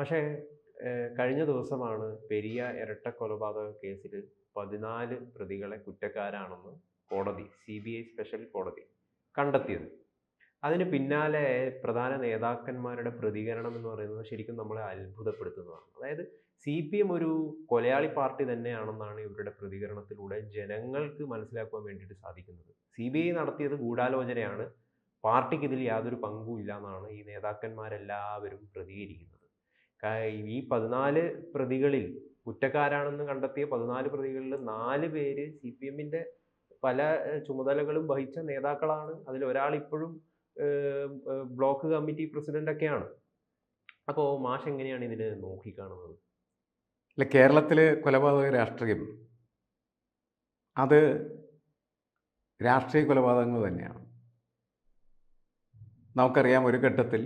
പക്ഷേ കഴിഞ്ഞ ദിവസമാണ് പെരിയ ഇരട്ട കൊലപാതക കേസിൽ 14 പ്രതികളെ കുറ്റക്കാരാണെന്ന് കോടതി, CBI സ്പെഷ്യൽ കോടതി കണ്ടെത്തിയത്. അതിന് പിന്നാലെ പ്രധാന നേതാക്കന്മാരുടെ പ്രതികരണം എന്ന് പറയുന്നത് ശരിക്കും നമ്മളെ അത്ഭുതപ്പെടുത്തുന്നതാണ്. അതായത് CPM ഒരു കൊലയാളി പാർട്ടി തന്നെയാണെന്നാണ് ഇവരുടെ പ്രതികരണത്തിലൂടെ ജനങ്ങൾക്ക് മനസ്സിലാക്കുവാൻ വേണ്ടിയിട്ട് സാധിക്കുന്നത്. CBI നടത്തിയത് ഗൂഢാലോചനയാണ്, പാർട്ടിക്ക് ഇതിൽ യാതൊരു പങ്കും ഇല്ല എന്നാണ് ഈ നേതാക്കന്മാരെല്ലാവരും പ്രതികരിക്കുന്നത്. ഈ 14 പ്രതികളിൽ കുറ്റക്കാരാണെന്ന് കണ്ടെത്തിയ 14 പ്രതികളിൽ 4 പേര് CPM-ന്റെ പല ചുമതലകളും വഹിച്ച നേതാക്കളാണ്. അതിൽ ഒരാൾ ഇപ്പോഴും ബ്ലോക്ക് കമ്മിറ്റി പ്രസിഡന്റ് ഒക്കെയാണ്. അപ്പോൾ മാഷ് എങ്ങനെയാണ് ഇതിനെ നോക്കിക്കാണുന്നത്? അല്ല, കേരളത്തിലെ കൊലപാതക രാഷ്ട്രീയം അത് രാഷ്ട്രീയ കൊലപാതകങ്ങൾ തന്നെയാണ്. നമുക്കറിയാം, ഒരു ഘട്ടത്തിൽ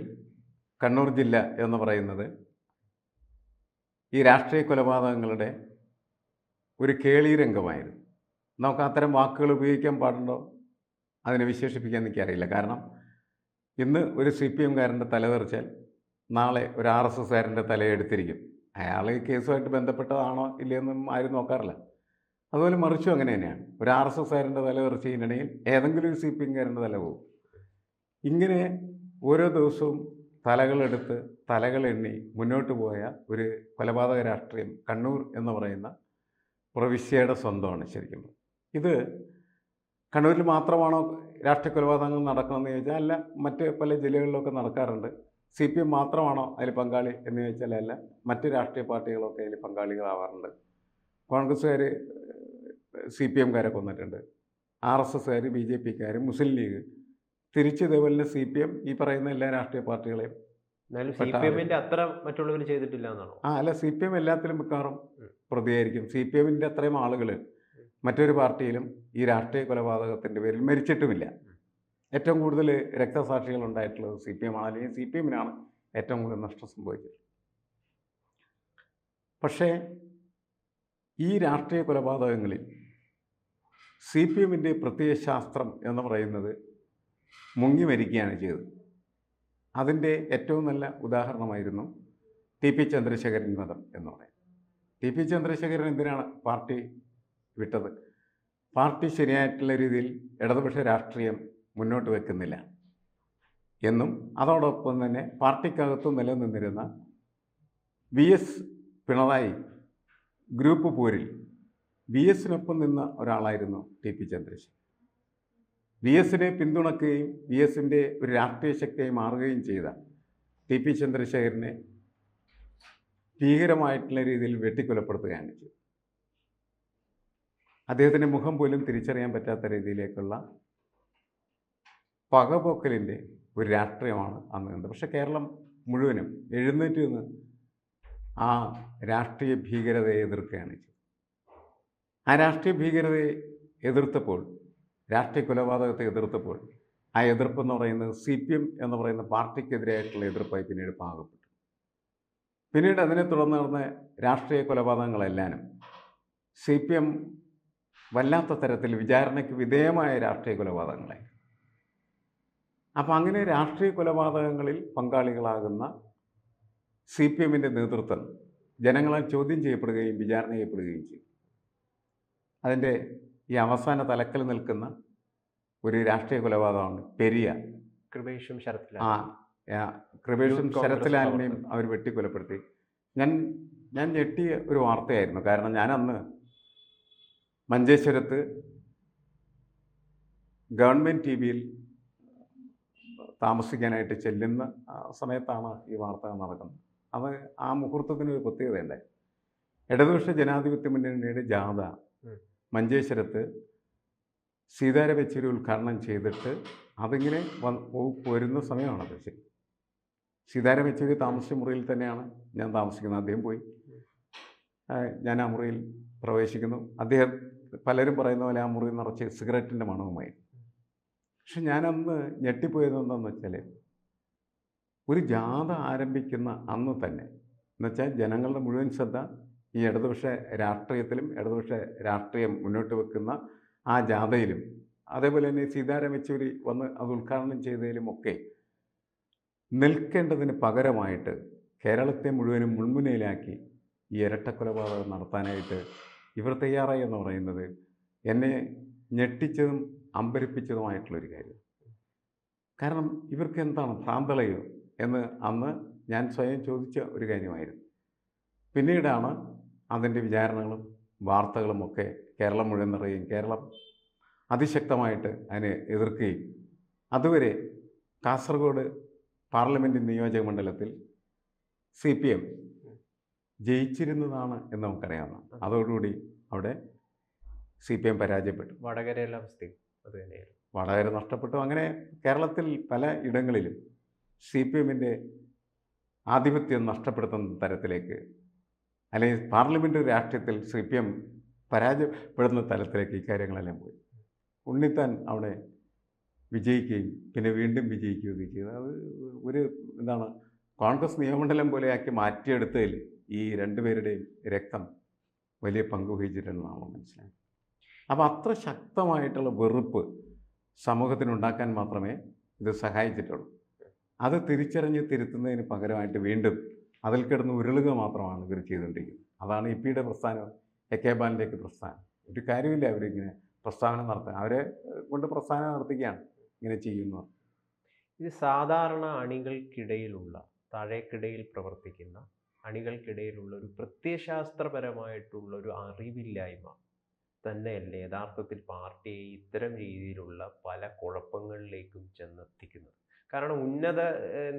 കണ്ണൂർ ജില്ല എന്ന് പറയുന്നത് ഈ രാഷ്ട്രീയ കൊലപാതകങ്ങളുടെ ഒരു കേളീരംഗമായിരുന്നു. നമുക്ക് അത്തരം വാക്കുകൾ ഉപയോഗിക്കാൻ പാടുണ്ടോ അതിനെ വിശേഷിപ്പിക്കാൻ എനിക്കറിയില്ല. കാരണം ഇന്ന് ഒരു CPM-കാരൻ്റെ തല തെറിച്ചാൽ നാളെ ഒരു RSS-കാരൻ്റെ തലയെടുത്തിരിക്കും. അയാൾ ഈ കേസുമായിട്ട് ബന്ധപ്പെട്ടതാണോ ഇല്ലയെന്നും ആരും നോക്കാറില്ല. അതുപോലെ മറിച്ചും അങ്ങനെ തന്നെയാണ്. ഒരു RSS-കാരൻ്റെ തല തെറിച്ചതിനിടയിൽ ഏതെങ്കിലും ഒരു CPM-കാരൻ്റെ തല പോകും. ഇങ്ങനെ ഓരോ ദിവസവും തലകളെടുത്ത് തലകളെണ്ണി മുന്നോട്ട് പോയ ഒരു കൊലപാതക രാഷ്ട്രീയം കണ്ണൂർ എന്ന് പറയുന്ന പ്രവിശ്യയുടെ സ്വന്തമാണ് ശരിക്കും. ഇത് കണ്ണൂരിൽ മാത്രമാണോ രാഷ്ട്രീയ കൊലപാതകങ്ങൾ നടക്കണമെന്ന് ചോദിച്ചാൽ അല്ല, മറ്റ് പല ജില്ലകളിലൊക്കെ നടക്കാറുണ്ട്. CPM മാത്രമാണോ അതിൽ പങ്കാളി എന്ന് ചോദിച്ചാൽ അല്ല, മറ്റ് രാഷ്ട്രീയ പാർട്ടികളൊക്കെ അതിൽ പങ്കാളികളാവാറുണ്ട്. കോൺഗ്രസ്സുകാർ CPM-കാരെ കൊന്നിട്ടുണ്ട്, RSS-കാർ, BJP-ക്കാർ, മുസ്ലിം ലീഗ്, തിരിച്ച് ഇതേപോലെ CPM ഈ പറയുന്ന എല്ലാ രാഷ്ട്രീയ പാർട്ടികളെയും. CPM-ന്റെ അത്ര മറ്റുള്ളവർ ചെയ്തിട്ടില്ല എന്നാണോ? അല്ല, CPM എല്ലാത്തിലും മിക്കവാറും പ്രതിയായിരിക്കും. CPM-ന്റെ അത്രയും ആളുകൾ മറ്റൊരു പാർട്ടിയിലും ഈ രാഷ്ട്രീയ കൊലപാതകത്തിൻ്റെ പേരിൽ മരിച്ചിട്ടുമില്ല. ഏറ്റവും കൂടുതൽ രക്തസാക്ഷികൾ ഉണ്ടായിട്ടുള്ളത് CPM-ആണ്, അല്ലെങ്കിൽ CPM-നാണ് ഏറ്റവും കൂടുതൽ നഷ്ടം സംഭവിച്ചത്. പക്ഷേ ഈ രാഷ്ട്രീയ കൊലപാതകങ്ങളിൽ CPM-ന്റെ പ്രത്യയശാസ്ത്രം എന്ന് പറയുന്നത് മുങ്ങി മരിക്കുകയാണ് ചെയ്തത്. അതിൻ്റെ ഏറ്റവും നല്ല ഉദാഹരണമായിരുന്നു TP ചന്ദ്രശേഖരൻ വധം എന്ന് പറയുന്നത്. TP ചന്ദ്രശേഖരൻ എന്തിനാണ് പാർട്ടി വിട്ടത്? പാർട്ടി ശരിയായിട്ടുള്ള രീതിയിൽ ഇടതുപക്ഷ രാഷ്ട്രീയം മുന്നോട്ട് വെക്കുന്നില്ല എന്നും അതോടൊപ്പം തന്നെ പാർട്ടിക്കകത്ത് നിലനിന്നിരുന്ന VS പിണറായി ഗ്രൂപ്പ് പോരിൽ VS-നൊപ്പം നിന്ന ഒരാളായിരുന്നു TP ചന്ദ്രശേഖരൻ. VS-നെ പിന്തുണക്കുകയും VS-ൻ്റെ ഒരു രാഷ്ട്രീയ ശക്തിയായി മാറുകയും ചെയ്ത TP ചന്ദ്രശേഖരനെ ഭീകരമായിട്ടുള്ള രീതിയിൽ വെട്ടിക്കൊലപ്പെടുത്തുകയാണ് ചെയ്തത്. അദ്ദേഹത്തിൻ്റെ മുഖം പോലും തിരിച്ചറിയാൻ പറ്റാത്ത രീതിയിലേക്കുള്ള പകപോക്കലിൻ്റെ ഒരു രാഷ്ട്രീയമാണ് അന്ന് കണ്ടത്. പക്ഷേ കേരളം മുഴുവനും എഴുന്നേറ്റ് നിന്ന് ആ രാഷ്ട്രീയ ഭീകരതയെ എതിർക്കുകയാണ് ചെയ്തത്. ആ രാഷ്ട്രീയ ഭീകരതയെ എതിർത്തപ്പോൾ, രാഷ്ട്രീയ കൊലപാതകത്തെ എതിർത്തപ്പോൾ, ആ എതിർപ്പെന്ന് പറയുന്നത് CPM എന്ന് പറയുന്ന പാർട്ടിക്കെതിരായിട്ടുള്ള എതിർപ്പായി പിന്നീട് പാകപ്പെട്ടു. പിന്നീട് അതിനെ തുടർന്ന് നടന്ന രാഷ്ട്രീയ കൊലപാതകങ്ങളെല്ലാനും CPM വല്ലാത്ത തരത്തിൽ വിചാരണയ്ക്ക് വിധേയമായ രാഷ്ട്രീയ കൊലപാതകങ്ങളെ. അപ്പം അങ്ങനെ രാഷ്ട്രീയ കൊലപാതകങ്ങളിൽ പങ്കാളികളാകുന്ന CPM-ൻ്റെ നേതൃത്വം ജനങ്ങളാൽ ചോദ്യം ചെയ്യപ്പെടുകയും വിചാരണ ചെയ്യപ്പെടുകയും ചെയ്തു. അതിൻ്റെ ഈ അവസാന തലക്കൽ നിൽക്കുന്ന ഒരു രാഷ്ട്രീയ കൊലപാതകമാണ് പെരിയ. കൃപേഷും ശരത്ലാലിനെയും അവർ വെട്ടിക്കൊലപ്പെടുത്തി. ഞാൻ ഞെട്ടിയ ഒരു വാർത്തയായിരുന്നു. കാരണം ഞാൻ അന്ന് മഞ്ചേശ്വരത്ത് ഗവൺമെൻറ് TV-യിൽ താമസിക്കാനായിട്ട് ചെല്ലുന്ന സമയത്താണ് ഈ വാർത്ത നടക്കുന്നത്. അത് ആ മുഹൂർത്തത്തിന് ഒരു പ്രത്യേകതയുണ്ടായി. ഇടതുപക്ഷ ജനാധിപത്യ മുന്നണിയുടെ ജാഥ മഞ്ചേശ്വരത്ത് സീതാരാം യെച്ചൂരി ഉദ്ഘാടനം ചെയ്തിട്ട് അതിങ്ങനെ വരുന്ന സമയമാണത്. ശരി, സീതാരാം യെച്ചൂരി താമസിച്ച മുറിയിൽ തന്നെയാണ് ഞാൻ താമസിക്കുന്നത്. അദ്ദേഹം പോയി, ഞാൻ ആ മുറിയിൽ പ്രവേശിക്കുന്നു. അദ്ദേഹം പലരും പറയുന്ന പോലെ ആ മുറി നിറച്ച് സിഗരറ്റിൻ്റെ മണവുമായി. പക്ഷെ ഞാനന്ന് ഞെട്ടിപ്പോയത് എന്താണെന്ന് വെച്ചാൽ, ഒരു ജാഥ ആരംഭിക്കുന്ന അന്ന് തന്നെ, എന്നുവെച്ചാൽ ജനങ്ങളുടെ മുഴുവൻ ശ്രദ്ധ ഈ ഇടതുപക്ഷ രാഷ്ട്രീയത്തിലും ഇടതുപക്ഷ രാഷ്ട്രീയം മുന്നോട്ട് വെക്കുന്ന ആ ജാഥയിലും, അതേപോലെ തന്നെ സീതാരാം യെച്ചൂരി വന്ന് അത് ഉദ്ഘാടനം ചെയ്തതിലുമൊക്കെ നിൽക്കേണ്ടതിന് പകരമായിട്ട് കേരളത്തെ മുഴുവനും മുൾമുനയിലാക്കി ഈ ഇരട്ടക്കൊലപാതകം നടത്താനായിട്ട് ഇവർ തയ്യാറായി എന്ന് പറയുന്നത് എന്നെ ഞെട്ടിച്ചതും അമ്പരപ്പിച്ചതുമായിട്ടുള്ളൊരു കാര്യം. കാരണം ഇവർക്ക് എന്താണ് ഭ്രാന്തളയോ എന്ന് അന്ന് ഞാൻ സ്വയം ചോദിച്ച ഒരു കാര്യമായിരുന്നു. പിന്നീടാണ് അതിൻ്റെ വിചാരണകളും വാർത്തകളും ഒക്കെ കേരളം മുഴുവൻ നിറയുകയും കേരളം അതിശക്തമായിട്ട് അതിനെ എതിർക്കുകയും അതുവരെ കാസർഗോഡ് പാർലമെൻറ്റ് നിയോജക മണ്ഡലത്തിൽ CPM ജയിച്ചിരുന്നതാണ് എന്ന് നമുക്കറിയാവുന്ന. അതോടുകൂടി അവിടെ CPM പരാജയപ്പെട്ടു. വടകരയിലെ അവസ്ഥയും അത് തന്നെയായിരുന്നു. വടകര നഷ്ടപ്പെട്ടു. അങ്ങനെ കേരളത്തിൽ പല ഇടങ്ങളിലും CPMൻ്റെ ആധിപത്യം നഷ്ടപ്പെടുത്തുന്ന തരത്തിലേക്ക്, അല്ലെങ്കിൽ പാർലമെൻ്റ് രാഷ്ട്രീയത്തിൽ CPM പരാജയപ്പെടുന്ന തലത്തിലേക്ക് ഇക്കാര്യങ്ങളെല്ലാം പോയി. ഉണ്ണിത്താൻ അവിടെ വിജയിക്കുകയും പിന്നെ വീണ്ടും വിജയിക്കുകയൊക്കെ ചെയ്തു. അത് ഒരു എന്താണ് കോൺഗ്രസ് നിയമമണ്ഡലം പോലെയാക്കി മാറ്റിയെടുത്തതിൽ ഈ രണ്ടുപേരുടെയും രക്തം വലിയ പങ്ക് വഹിച്ചിട്ടുണ്ടെന്നാണ് മനസ്സിലായത്. അപ്പോൾ അത്ര ശക്തമായിട്ടുള്ള വെറുപ്പ് സമൂഹത്തിനുണ്ടാക്കാൻ മാത്രമേ ഇത് സഹായിച്ചിട്ടുള്ളൂ. അത് തിരിച്ചറിഞ്ഞ് തിരുത്തുന്നതിന് പകരമായിട്ട് വീണ്ടും അതിൽ കിടന്ന് ഉരുളുക മാത്രമാണ് ഇവർ ചെയ്തുകൊണ്ടിരിക്കുന്നത്. അതാണ് ഇപ്പിയുടെ പ്രസ്ഥാനം, AK ബാലിൻ്റെയൊക്കെ പ്രസ്ഥാനം. ഒരു കാര്യമില്ല അവരിങ്ങനെ പ്രസ്താവന നടത്താൻ, അവരെ കൊണ്ട് പ്രസ്ഥാനം നടത്തുകയാണ് ഇങ്ങനെ ചെയ്യുന്നു. ഇത് സാധാരണ അണികൾക്കിടയിലുള്ള, താഴേക്കിടയിൽ പ്രവർത്തിക്കുന്ന അണികൾക്കിടയിലുള്ള ഒരു പ്രത്യയശാസ്ത്രപരമായിട്ടുള്ള ഒരു അറിവില്ലായ്മ തന്നെയല്ലേ യഥാർത്ഥത്തിൽ പാർട്ടിയെ ഇത്തരം രീതിയിലുള്ള പല കുഴപ്പങ്ങളിലേക്കും ചെന്നെത്തിക്കുന്നത്? കാരണം ഉന്നത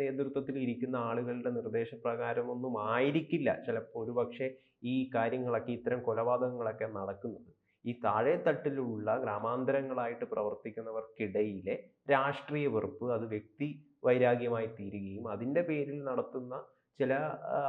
നേതൃത്വത്തിൽ ഇരിക്കുന്ന ആളുകളുടെ നിർദ്ദേശപ്രകാരമൊന്നും ആയിരിക്കില്ല ചിലപ്പോൾ ഒരുപക്ഷെ ഈ കാര്യങ്ങളൊക്കെ, ഇത്തരം കൊലപാതകങ്ങളൊക്കെ നടക്കുന്നത്. ഈ താഴെത്തട്ടിലുള്ള ഗ്രാമാന്തരങ്ങളായിട്ട് പ്രവർത്തിക്കുന്നവർക്കിടയിലെ രാഷ്ട്രീയ വെറുപ്പ് അത് വ്യക്തി വൈരാഗ്യമായി തീരുകയും അതിൻ്റെ പേരിൽ നടത്തുന്ന ചില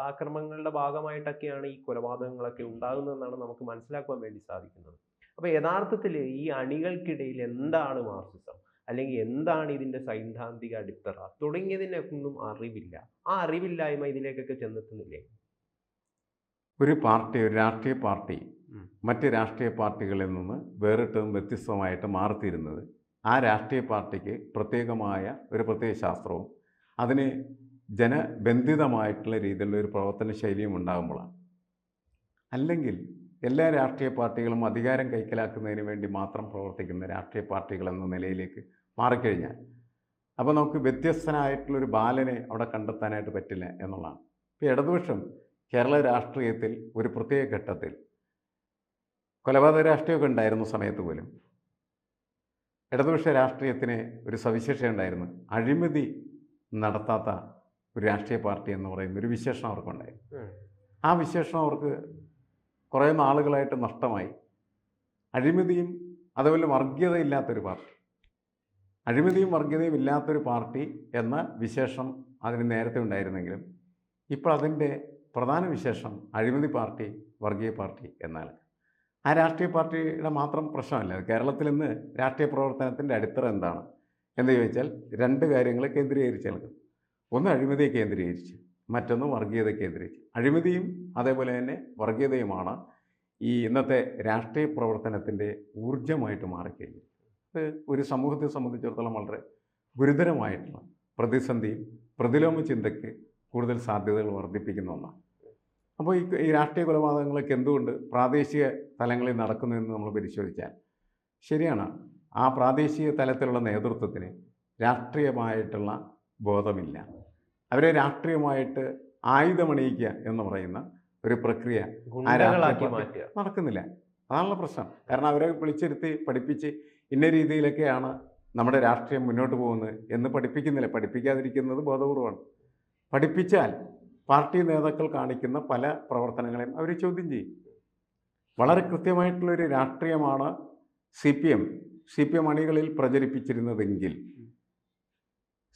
ആക്രമണങ്ങളുടെ ഭാഗമായിട്ടൊക്കെയാണ് ഈ കൊലപാതകങ്ങളൊക്കെ ഉണ്ടാകുന്നതെന്നാണ് നമുക്ക് മനസ്സിലാക്കുവാൻ വേണ്ടി സാധിക്കുന്നത്. അപ്പോൾ യഥാർത്ഥത്തിൽ ഈ അണികൾക്കിടയിൽ എന്താണ് മാർക്സിസം, അല്ലെങ്കിൽ എന്താണ് ഇതിൻ്റെ സൈദ്ധാന്തിക അടിത്തറ തുടങ്ങിയതിനൊന്നും അറിവില്ല. ആ അറിവില്ലായ്മ ഇതിലേക്കൊക്കെ ചെന്നെത്തുന്നില്ലേ? ഒരു പാർട്ടി, ഒരു രാഷ്ട്രീയ പാർട്ടി മറ്റ് രാഷ്ട്രീയ പാർട്ടികളിൽ നിന്ന് വേറിട്ടതും വ്യത്യസ്തമായിട്ട് മാറിത്തീരുന്നത് ആ രാഷ്ട്രീയ പാർട്ടിക്ക് പ്രത്യേകമായ ഒരു പ്രത്യയശാസ്ത്രവും അതിന് ജനബന്ധിതമായിട്ടുള്ള രീതിയിലുള്ള ഒരു പ്രവർത്തന ശൈലിയും ഉണ്ടാകുമ്പോഴാണ്. അല്ലെങ്കിൽ എല്ലാ രാഷ്ട്രീയ പാർട്ടികളും അധികാരം കൈക്കലാക്കുന്നതിന് വേണ്ടി മാത്രം പ്രവർത്തിക്കുന്ന രാഷ്ട്രീയ പാർട്ടികൾ എന്ന നിലയിലേക്ക് മാറിക്കഴിഞ്ഞാൽ അപ്പോൾ നമുക്ക് വ്യത്യസ്തനായിട്ടുള്ളൊരു ബാലനെ അവിടെ കണ്ടെത്താനായിട്ട് പറ്റില്ല എന്നുള്ളതാണ്. ഇപ്പോൾ ഇടതുപക്ഷം കേരള രാഷ്ട്രീയത്തിൽ ഒരു പ്രത്യേക ഘട്ടത്തിൽ കൊലപാതക രാഷ്ട്രീയമൊക്കെ ഉണ്ടായിരുന്ന സമയത്ത് പോലും ഇടതുപക്ഷ രാഷ്ട്രീയത്തിന് ഒരു സവിശേഷത ഉണ്ടായിരുന്നു. അഴിമതി നടത്താത്ത ഒരു രാഷ്ട്രീയ പാർട്ടി എന്ന് പറയുന്ന ഒരു വിശേഷണം അവർക്കുണ്ടായിരുന്നു. ആ വിശേഷണം അവർക്ക് കുറേ നാളുകളായിട്ട് നഷ്ടമായി. അഴിമതിയും അതുപോലെ വർഗീയതയില്ലാത്തൊരു പാർട്ടി, അഴിമതിയും വർഗീയതയും ഇല്ലാത്തൊരു പാർട്ടി എന്ന വിശേഷം അതിന് നേരത്തെ ഉണ്ടായിരുന്നെങ്കിലും ഇപ്പോൾ അതിൻ്റെ പ്രധാന വിശേഷം അഴിമതി പാർട്ടി, വർഗീയ പാർട്ടി എന്നാണ്. ആ രാഷ്ട്രീയ പാർട്ടിയുടെ മാത്രം പ്രശ്നമല്ല. കേരളത്തിൽ ഇന്ന് രാഷ്ട്രീയ പ്രവർത്തനത്തിൻ്റെ അടിത്തറ എന്താണ് എന്ന് ചോദിച്ചാൽ രണ്ട് കാര്യങ്ങൾ കേന്ദ്രീകരിച്ച് നൽകും. ഒന്ന് അഴിമതിയെ കേന്ദ്രീകരിച്ച്, മറ്റൊന്ന് വർഗീയത കേന്ദ്രീകരിച്ച്. അഴിമതിയും അതേപോലെ തന്നെ വർഗീയതയുമാണ് ഈ ഇന്നത്തെ രാഷ്ട്രീയ പ്രവർത്തനത്തിൻ്റെ ഊർജ്ജമായിട്ട് മാറിക്കഴിഞ്ഞു. ഇത് ഒരു സമൂഹത്തെ സംബന്ധിച്ചിടത്തോളം വളരെ ഗുരുതരമായിട്ടുള്ള പ്രതിസന്ധിയും പ്രതിലോമ ചിന്തയ്ക്ക് കൂടുതൽ സാധ്യതകൾ വർദ്ധിപ്പിക്കുന്ന ഒന്നാണ്. അപ്പോൾ ഈ രാഷ്ട്രീയ കൊലപാതകങ്ങളൊക്കെ എന്തുകൊണ്ട് പ്രാദേശിക തലങ്ങളിൽ നടക്കുന്നതെന്ന് നമ്മൾ പരിശോധിച്ചാൽ ശരിയാണ്, ആ പ്രാദേശിക തലത്തിലുള്ള നേതൃത്വത്തിന് രാഷ്ട്രീയമായിട്ടുള്ള ബോധമില്ല. അവരെ രാഷ്ട്രീയമായിട്ട് ആയുധമണിയിക്കുക എന്ന് പറയുന്ന ഒരു പ്രക്രിയ നടക്കുന്നില്ല. അതാണുള്ള പ്രശ്നം. കാരണം അവരെ വിളിച്ചിരുത്തി പഠിപ്പിച്ച് ഇന്ന രീതിയിലൊക്കെയാണ് നമ്മുടെ രാഷ്ട്രീയം മുന്നോട്ട് പോകുന്നത് എന്ന് പഠിപ്പിക്കുന്നില്ല. പഠിപ്പിക്കാതിരിക്കുന്നത് ബോധപൂർവമാണ്. പഠിപ്പിച്ചാൽ പാർട്ടി നേതാക്കൾ കാണിക്കുന്ന പല പ്രവർത്തനങ്ങളെയും അവർ ചോദ്യം ചെയ്യും. വളരെ കൃത്യമായിട്ടുള്ളൊരു രാഷ്ട്രീയമാണ് CPM അണികളിൽ പ്രചരിപ്പിച്ചിരുന്നതെങ്കിൽ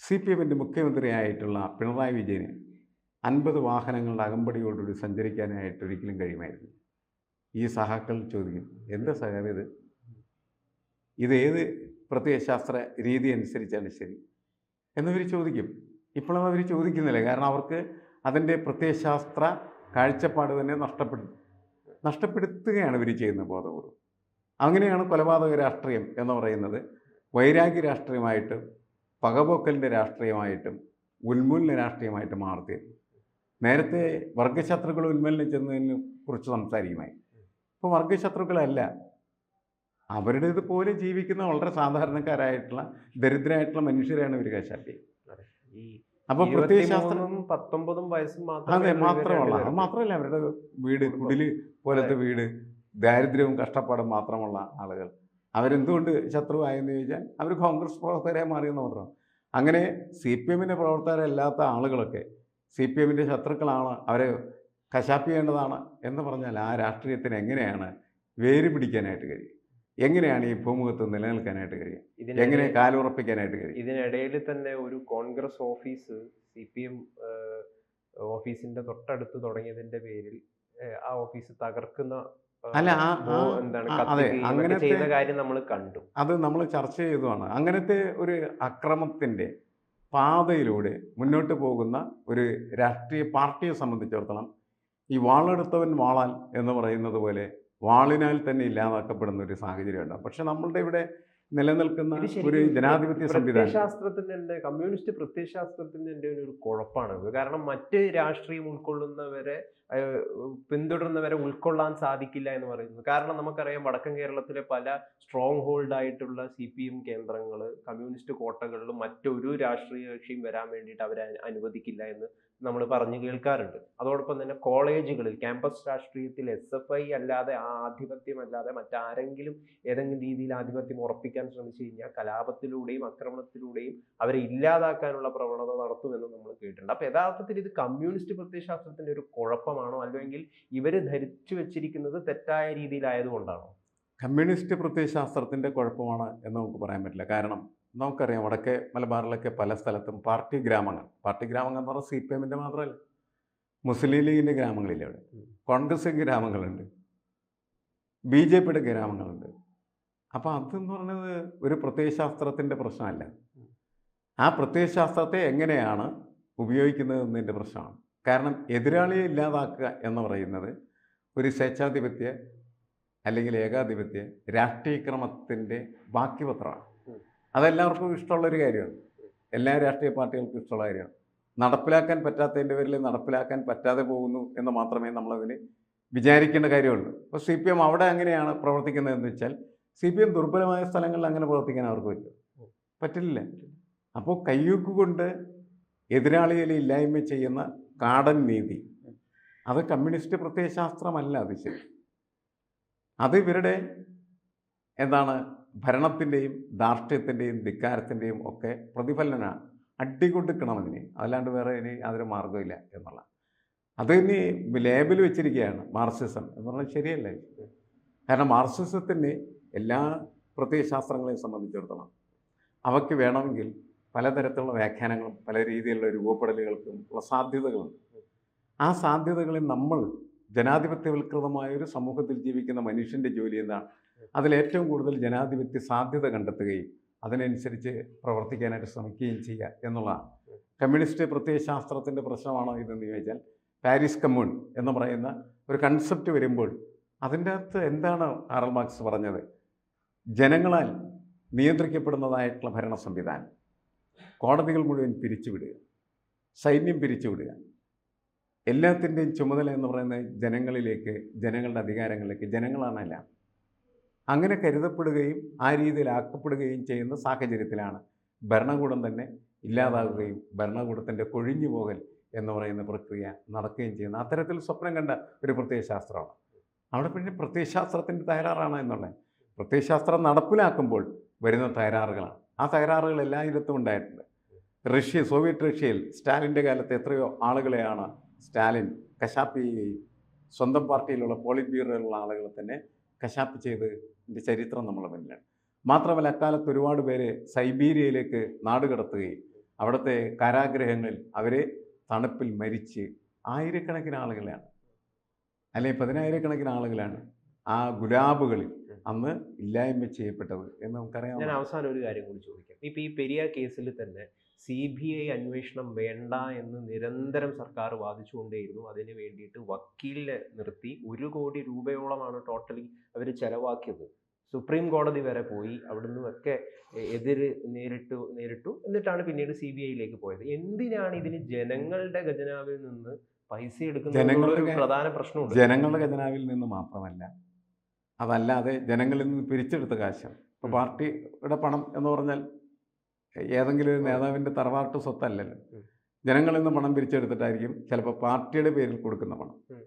CPMൻ്റെ മുഖ്യമന്ത്രിയായിട്ടുള്ള പിണറായി വിജയന് 50 വാഹനങ്ങളുടെ അകമ്പടിയോടുകൂടി സഞ്ചരിക്കാനായിട്ട് ഒരിക്കലും കഴിയുമായിരുന്നു. ഈ സഹാക്കൾ ചോദിക്കും, എന്താ സഹാവ് ഇത് ഏത് പ്രത്യയശാസ്ത്ര രീതി അനുസരിച്ചാണ് ശരി എന്നവർ ചോദിക്കും. ഇപ്പോഴത് അവർ ചോദിക്കുന്നില്ല. കാരണം അവർക്ക് അതിൻ്റെ പ്രത്യയശാസ്ത്ര കാഴ്ചപ്പാട് തന്നെ നഷ്ടപ്പെടുത്തുകയാണ് ഇവർ ചെയ്യുന്ന ബോധപൂർവ്വം. അങ്ങനെയാണ് കൊലപാതക രാഷ്ട്രീയം എന്ന് പറയുന്നത് വൈരാഗ്യ രാഷ്ട്രീയമായിട്ടും പകപോക്കലിൻ്റെ രാഷ്ട്രീയമായിട്ടും ഉന്മൂലന രാഷ്ട്രീയമായിട്ടും മാറുന്നത്. നേരത്തെ വർഗശത്രുക്കൾ ഉന്മൂലനം ചെയ്യുന്നതിനെ കുറിച്ച് സംസാരിക്കുമായി. ഇപ്പോൾ വർഗശത്രുക്കളല്ല, അവരുടേതുപോലെ ജീവിക്കുന്ന വളരെ സാധാരണക്കാരായിട്ടുള്ള ദരിദ്രരായിട്ടുള്ള മനുഷ്യരാണ് ഇവർ കശാപ്പി. ഈ അപ്പോൾ പ്രത്യയശാസ്ത്രം 19 വയസ്സും അതെ മാത്രമേ മാത്രമുള്ള, അത് മാത്രമല്ല അവരുടെ വീട് കുടില് പോലത്തെ വീട്, ദാരിദ്ര്യവും കഷ്ടപ്പാടും മാത്രമുള്ള ആളുകൾ. അവരെന്തുകൊണ്ട് ശത്രുവായെന്ന് ചോദിച്ചാൽ അവർ കോൺഗ്രസ് പ്രവർത്തകരെ മാറിയെന്ന് മാത്രം. അങ്ങനെ സി പി എമ്മിൻ്റെ പ്രവർത്തകരല്ലാത്ത ആളുകളൊക്കെ സി പി എമ്മിൻ്റെ ശത്രുക്കളാണ്, അവരെ കശാപ്പ് ചെയ്യേണ്ടതാണ് എന്ന് പറഞ്ഞാൽ ആ രാഷ്ട്രീയത്തിന് എങ്ങനെയാണ് വേര് പിടിക്കാനായിട്ട് കഴിയും? എങ്ങനെയാണ് ഈ ഭൂമുഖത്ത് നിലനിൽക്കാനായിട്ട് കഴിയും? എങ്ങനെ കാലുറപ്പിക്കാനായിട്ട് കഴിയും? ഇതിനിടയിൽ തന്നെ ഒരു കോൺഗ്രസ് ഓഫീസ് CPM ഓഫീസിന്റെ തൊട്ടടുത്ത് തുടങ്ങിയതിന്റെ പേരിൽ ആ ഓഫീസ് തകർക്കുന്ന അല്ല എന്താണ് അതെ കത്തിക്കുകയും ഇതൊക്കെ അങ്ങനത്തെ ചെയ്ത കാര്യം നമ്മൾ കണ്ടു. അത് നമ്മൾ ചർച്ച ചെയ്തതാണ്. അങ്ങനത്തെ ഒരു അക്രമത്തിൻ്റെ പാതയിലൂടെ മുന്നോട്ട് പോകുന്ന ഒരു രാഷ്ട്രീയ പാർട്ടിയെ സംബന്ധിച്ചിടത്തോളം ഈ വാളെടുത്തവൻ വാളാൽ എന്ന് പറയുന്നത് പോലെ വാളിനാൽ തന്നെ ഇല്ലാതാക്കപ്പെടുന്ന ഒരു സാഹചര്യമുണ്ട്. പക്ഷെ നമ്മളുടെ ഇവിടെ നിലനിൽക്കുന്ന ഇത് ഒരു ശരിക്കും ജനാധിപത്യ സംവിധാനം പ്രത്യയശാസ്ത്രത്തിന്റെ കമ്മ്യൂണിസ്റ്റ് പ്രത്യയശാസ്ത്രത്തിന്റെ ഒരു കുഴപ്പമാണ്. കാരണം മറ്റ് രാഷ്ട്രീയം ഉൾക്കൊള്ളുന്നവരെ പിന്തുടരുന്നവരെ ഉൾക്കൊള്ളാൻ സാധിക്കില്ല എന്ന് പറയുന്നത്. കാരണം നമുക്കറിയാം വടക്കൻ കേരളത്തിലെ പല സ്ട്രോങ് ഹോൾഡ് ആയിട്ടുള്ള CPM കേന്ദ്രങ്ങൾ കമ്മ്യൂണിസ്റ്റ് കോട്ടകളിലും മറ്റൊരു രാഷ്ട്രീയ കക്ഷിയും വരാൻ വേണ്ടിയിട്ട് അവരെ അനുവദിക്കില്ല എന്ന് നമ്മൾ പറഞ്ഞു കേൾക്കാറുണ്ട്. അതോടൊപ്പം തന്നെ കോളേജുകളിൽ ക്യാമ്പസ് രാഷ്ട്രീയത്തിൽ SFI അല്ലാതെ ആ ആധിപത്യമല്ലാതെ മറ്റാരെങ്കിലും ഏതെങ്കിലും രീതിയിൽ ആധിപത്യം ഉറപ്പിക്കാൻ ശ്രമിച്ചു കഴിഞ്ഞാൽ കലാപത്തിലൂടെയും ആക്രമണത്തിലൂടെയും അവരെ ഇല്ലാതാക്കാനുള്ള പ്രവണത നടത്തുമെന്ന് നമ്മൾ കേട്ടിട്ടുണ്ട്. അപ്പൊ യഥാർത്ഥത്തിൽ ഇത് കമ്മ്യൂണിസ്റ്റ് പ്രത്യയശാസ്ത്രത്തിന്റെ ഒരു കുഴപ്പമാണോ, അല്ലെങ്കിൽ ഇവര് ധരിച്ചു വെച്ചിരിക്കുന്നത് തെറ്റായ രീതിയിലായതുകൊണ്ടാണോ? കമ്മ്യൂണിസ്റ്റ് പ്രത്യയശാസ്ത്രത്തിൻ്റെ കുഴപ്പമാണ് എന്ന് നമുക്ക് പറയാൻ പറ്റില്ല. കാരണം നമുക്കറിയാം വടക്കേ മലബാറിലൊക്കെ പല സ്ഥലത്തും പാർട്ടി ഗ്രാമങ്ങൾ എന്ന് പറഞ്ഞാൽ CPMൻ്റെ മാത്രമല്ല, മുസ്ലിം ലീഗിൻ്റെ ഗ്രാമങ്ങളില്ല, അവിടെ കോൺഗ്രസ് ഗ്രാമങ്ങളുണ്ട്, BJPയുടെ ഗ്രാമങ്ങളുണ്ട്. അപ്പോൾ അതെന്ന് പറയുന്നത് ഒരു പ്രത്യയശാസ്ത്രത്തിൻ്റെ പ്രശ്നമല്ല, ആ പ്രത്യയശാസ്ത്രത്തെ എങ്ങനെയാണ് ഉപയോഗിക്കുന്നത് എന്നതിൻ്റെ പ്രശ്നമാണ്. കാരണം എതിരാളിയെ ഇല്ലാതാക്കുക എന്ന് പറയുന്നത് ഒരു സ്വേച്ഛാധിപത്യ അല്ലെങ്കിൽ ഏകാധിപത്യ രാഷ്ട്രീയക്രമത്തിൻ്റെ ബാക്കി പത്രമാണ്. അതെല്ലാവർക്കും ഇഷ്ടമുള്ളൊരു കാര്യമാണ്, എല്ലാ രാഷ്ട്രീയ പാർട്ടികൾക്കും ഇഷ്ടമുള്ള കാര്യമാണ്. നടപ്പിലാക്കാൻ പറ്റാത്തതിൻ്റെ പേരിൽ നടപ്പിലാക്കാൻ പറ്റാതെ പോകുന്നു എന്ന് മാത്രമേ നമ്മളതിൽ വിചാരിക്കേണ്ട കാര്യമുള്ളൂ. അപ്പോൾ CPM അവിടെ അങ്ങനെയാണ് പ്രവർത്തിക്കുന്നതെന്ന് വെച്ചാൽ CPM ദുർബലമായ സ്ഥലങ്ങളിൽ അങ്ങനെ പ്രവർത്തിക്കാൻ അവർക്ക് പറ്റില്ല. അപ്പോൾ കയ്യൂക്കുകൊണ്ട് എതിരാളികളെ ഇല്ലായ്മ ചെയ്യുന്ന കാടൻ നീതി അത് കമ്മ്യൂണിസ്റ്റ് പ്രത്യയശാസ്ത്രമല്ല. അത് ശരി, അത് ഇവരുടെ എന്താണ് ഭരണത്തിൻ്റെയും ധാർഷ്ട്യത്തിൻ്റെയും ധിക്കാരത്തിൻ്റെയും ഒക്കെ പ്രതിഫലനമാണ്. അടികൊടുക്കണം അതിന്, അല്ലാണ്ട് വേറെ ഇനി അതൊരു മാർഗ്ഗമില്ല എന്നുള്ള അത് ഇനി ലേബൽ വെച്ചിരിക്കുകയാണ് മാർക്സിസം എന്ന് പറഞ്ഞാൽ ശരിയല്ല. കാരണം മാർക്സിസത്തിന് എല്ലാ പ്രത്യയശാസ്ത്രങ്ങളെയും സംബന്ധിച്ചിടത്തോളം അവയ്ക്ക് വേണമെങ്കിൽ പലതരത്തിലുള്ള വ്യാഖ്യാനങ്ങളും പല രീതിയിലുള്ള രൂപപ്പെടലുകൾക്കും ഉള്ള സാധ്യതകളുണ്ട്. ആ സാധ്യതകളിൽ നമ്മൾ ജനാധിപത്യവൽകൃതമായ ഒരു സമൂഹത്തിൽ ജീവിക്കുന്ന മനുഷ്യൻ്റെ ജോലി എന്താണ്? അതിലേറ്റവും കൂടുതൽ ജനാധിപത്യ സാധ്യത കണ്ടെത്തുകയും അതിനനുസരിച്ച് പ്രവർത്തിക്കാനായിട്ട് ശ്രമിക്കുകയും ചെയ്യുക എന്നുള്ളതാണ്. കമ്മ്യൂണിസ്റ്റ് പ്രത്യയശാസ്ത്രത്തിൻ്റെ പ്രശ്നമാണോ ഇതെന്ന് ചോദിച്ചാൽ പാരീസ് കമ്മ്യൂൺ എന്ന് പറയുന്ന ഒരു കൺസെപ്റ്റ് വരുമ്പോൾ അതിൻ്റെ അകത്ത് എന്താണ് കാറൽ മാർക്സ് പറഞ്ഞത്? ജനങ്ങളാൽ നിയന്ത്രിക്കപ്പെടുന്നതായിട്ടുള്ള ഭരണ സംവിധാനം, കോടതികൾ മുഴുവൻ പിരിച്ചുവിടുക, സൈന്യം പിരിച്ചുവിടുക, എല്ലാത്തിൻ്റെയും ചുമതല എന്ന് പറയുന്നത് ജനങ്ങളിലേക്ക്, ജനങ്ങളുടെ അധികാരങ്ങളിലേക്ക്, ജനങ്ങളാണെല്ലാം അങ്ങനെ കരുതപ്പെടുകയും ആ രീതിയിൽ ആക്കപ്പെടുകയും ചെയ്യുന്ന സാഹചര്യത്തിലാണ് ഭരണകൂടം തന്നെ ഇല്ലാതാവുകയും ഭരണകൂടത്തിൻ്റെ കൊഴിഞ്ഞു പോകൽ എന്ന് പറയുന്ന പ്രക്രിയ നടക്കുകയും ചെയ്യുന്ന അത്തരത്തിൽ സ്വപ്നം കണ്ട ഒരു പ്രത്യയശാസ്ത്രമാണ്. അവിടെ പിന്നെ പ്രത്യയശാസ്ത്രത്തിൻ്റെ തകരാറാണ് എന്നുള്ളത്. പ്രത്യയശാസ്ത്രം നടപ്പിലാക്കുമ്പോൾ വരുന്ന തകരാറുകളാണ്. ആ തകരാറുകൾ എല്ലായിടത്തും ഉണ്ടായിട്ടുണ്ട്. സോവിയറ്റ് റഷ്യയിൽ സ്റ്റാലിൻ്റെ കാലത്ത് എത്രയോ ആളുകളെയാണ് സ്റ്റാലിൻ കശാപ്പ് ചെയ്യുകയും സ്വന്തം പാർട്ടിയിലുള്ള പോളിറ്റ് ബ്യൂറോയിലുള്ള ആളുകളെ തന്നെ കശാപ്പ് ചെയ്തതിൻ്റെ ചരിത്രം നമ്മളെ മുന്നിലാണ്. മാത്രമല്ല അക്കാലത്ത് ഒരുപാട് പേരെ സൈബീരിയയിലേക്ക് നാടുകടത്തുകയും അവിടുത്തെ കാരാഗ്രഹങ്ങളിൽ അവരെ തണുപ്പിൽ മരിച്ച് ആയിരക്കണക്കിന് ആളുകളാണ്, അല്ലെങ്കിൽ 10,000-കണക്കിന് ആളുകളാണ് ആ ഗുലാബുകളിൽ അന്ന് ഇല്ലായ്മ ചെയ്യപ്പെട്ടത് എന്ന് നമുക്കറിയാം. ഞാൻ അവസാനം ഒരു കാര്യം കൂടി ചോദിക്കാം. ഇപ്പോൾ ഈ പെരിയ കേസിൽ തന്നെ CBI അന്വേഷണം വേണ്ട എന്ന് നിരന്തരം സർക്കാർ വാദിച്ചുകൊണ്ടേയിരുന്നു. അതിന് വേണ്ടിയിട്ട് വക്കീലിനെ നിർത്തി 1 കോടി രൂപയോളമാണ് ടോട്ടലി അവർ ചെലവാക്കിയത്. സുപ്രീം കോടതി വരെ പോയി, അവിടുന്ന് ഒക്കെ എതിര് നേരിട്ടു എന്നിട്ടാണ് പിന്നീട് CBIയിലേക്ക് പോയത്. എന്തിനാണ് ഇതിന് ജനങ്ങളുടെ ഖജനാവിൽ നിന്ന് പൈസ എടുക്കുന്ന ജനങ്ങളുടെ ഒരു പ്രധാന പ്രശ്നമുണ്ട്. ജനങ്ങളുടെ ഖജനാവിൽ നിന്ന് മാത്രമല്ല, അതല്ലാതെ ജനങ്ങളിൽ നിന്ന് പിരിച്ചെടുത്ത കാശ്. ഇപ്പോൾ ഉം. പാർട്ടിയുടെ പണം എന്ന് പറഞ്ഞാൽ ഏതെങ്കിലും ഒരു നേതാവിൻ്റെ തറവാട്ട് സ്വത്തല്ലല്ലോ. ഉം. ജനങ്ങളിൽ നിന്ന് പണം പിരിച്ചെടുത്തിട്ടായിരിക്കും ചിലപ്പോൾ പാർട്ടിയുടെ പേരിൽ കൊടുക്കുന്ന പണം. ഉം.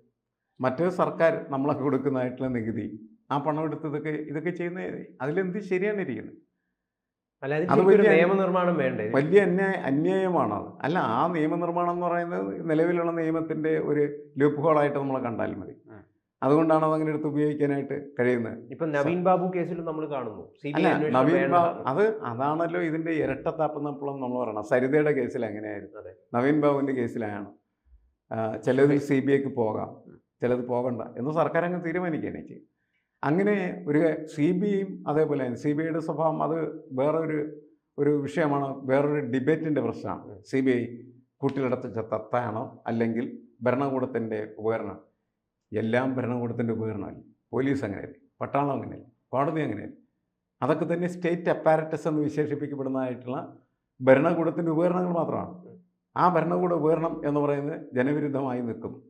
മറ്റൊരു സർക്കാർ നമ്മളൊക്കെ കൊടുക്കുന്നതായിട്ടുള്ള നികുതി, ആ പണം എടുത്ത് ഇതൊക്കെ ചെയ്യുന്ന അതിലെന്ത് ശരിയാണ് ഇരിക്കുന്നത്? അല്ലാതെ അത് ഒരു വലിയ നിയമനിർമ്മാണം വേണ്ടേ? വലിയ അന്യായമാണ് അത്. അല്ല, ആ നിയമനിർമ്മാണം എന്ന് പറയുന്നത് നിലവിലുള്ള നിയമത്തിൻ്റെ ഒരു ലൂപ്പ് ഹോളായിട്ട് നമ്മൾ കണ്ടാൽ മതി. അതുകൊണ്ടാണ് അതങ്ങനെ എടുത്ത് ഉപയോഗിക്കാനായിട്ട് കഴിയുന്നത്. ഇപ്പൊ നവീൻ ബാബു കേസിൽ നമ്മൾ കാണുന്നു അല്ല, നവീൻ CBI ബാബു അതാണല്ലോ ഇതിൻ്റെ ഇരട്ടത്താപ്പെന്നപ്പോഴും നമ്മൾ പറയണം. സരിതയുടെ കേസിൽ അങ്ങനെയായിരുന്നു, അതെ. നവീൻ ബാബുവിൻ്റെ കേസിലാണ് ചിലതിൽ CBIക്ക് പോകാം, ചിലത് പോകണ്ട എന്ന് സർക്കാർ അങ്ങ് തീരുമാനിക്കുകയാണ്. അങ്ങനെ ഒരു CBIയും അതേപോലെ തന്നെ CBIയുടെ സ്വഭാവം അത് വേറൊരു വിഷയമാണ്, വേറൊരു ഡിബേറ്റിൻ്റെ പ്രശ്നമാണ്. CBI കൂട്ടിലടച്ച തത്താണോ അല്ലെങ്കിൽ ഭരണകൂടത്തിൻ്റെ ഉപകരണം? എല്ലാം ഭരണകൂടത്തിൻ്റെ ഉപകരണമല്ല. പോലീസ് അങ്ങനെയല്ല, പട്ടാളം അങ്ങനെയല്ല, കോടതി അങ്ങനെയല്ല. അതൊക്കെ തന്നെ സ്റ്റേറ്റ് അപ്പാരറ്റസ് എന്ന് വിശേഷിപ്പിക്കപ്പെടുന്നതായിട്ടുള്ള ഭരണകൂടത്തിൻ്റെ ഉപകരണങ്ങൾ മാത്രമാണ്. ആ ഭരണകൂട ഉപകരണം എന്ന് പറയുന്നത് ജനവിരുദ്ധമായി നിൽക്കുന്നു,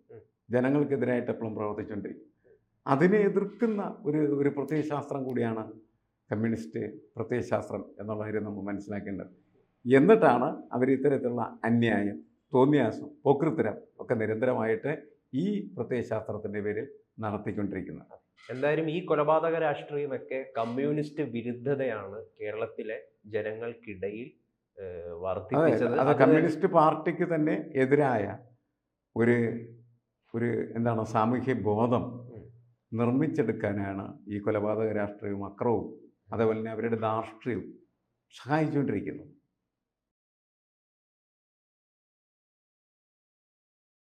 ജനങ്ങൾക്കെതിരായിട്ട് എപ്പോഴും പ്രവർത്തിച്ചുകൊണ്ടിരിക്കും. അതിനെ എതിർക്കുന്ന ഒരു പ്രത്യയശാസ്ത്രം കൂടിയാണ് കമ്മ്യൂണിസ്റ്റ് പ്രത്യയശാസ്ത്രം എന്നുള്ള കാര്യം നമ്മൾ മനസ്സിലാക്കേണ്ടത്. എന്നിട്ടാണ് അവർ ഇത്തരത്തിലുള്ള അന്യായം, തോന്നിയാസം, പോക്രിത്തരം ഒക്കെ നിരന്തരമായിട്ട് ഈ പ്രത്യയശാസ്ത്രത്തിൻ്റെ പേരിൽ നടത്തിക്കൊണ്ടിരിക്കുന്നത്. എന്തായാലും ഈ കൊലപാതക രാഷ്ട്രീയമൊക്കെ കമ്മ്യൂണിസ്റ്റ് വിരുദ്ധതയാണ് കേരളത്തിലെ ജനങ്ങൾക്കിടയിൽ വർദ്ധിപ്പിച്ചത്. അത് കമ്മ്യൂണിസ്റ്റ് പാർട്ടിക്ക് തന്നെ എതിരായ ഒരു എന്താണ് സാമൂഹ്യ ബോധം നിർമ്മിച്ചെടുക്കാനാണ് ഈ കൊലപാതക രാഷ്ട്രീയവും അക്രമവും അതേപോലെ തന്നെ അവരുടെ ധാർഷ്ട്യവും സഹായിച്ചുകൊണ്ടിരിക്കുന്നത്.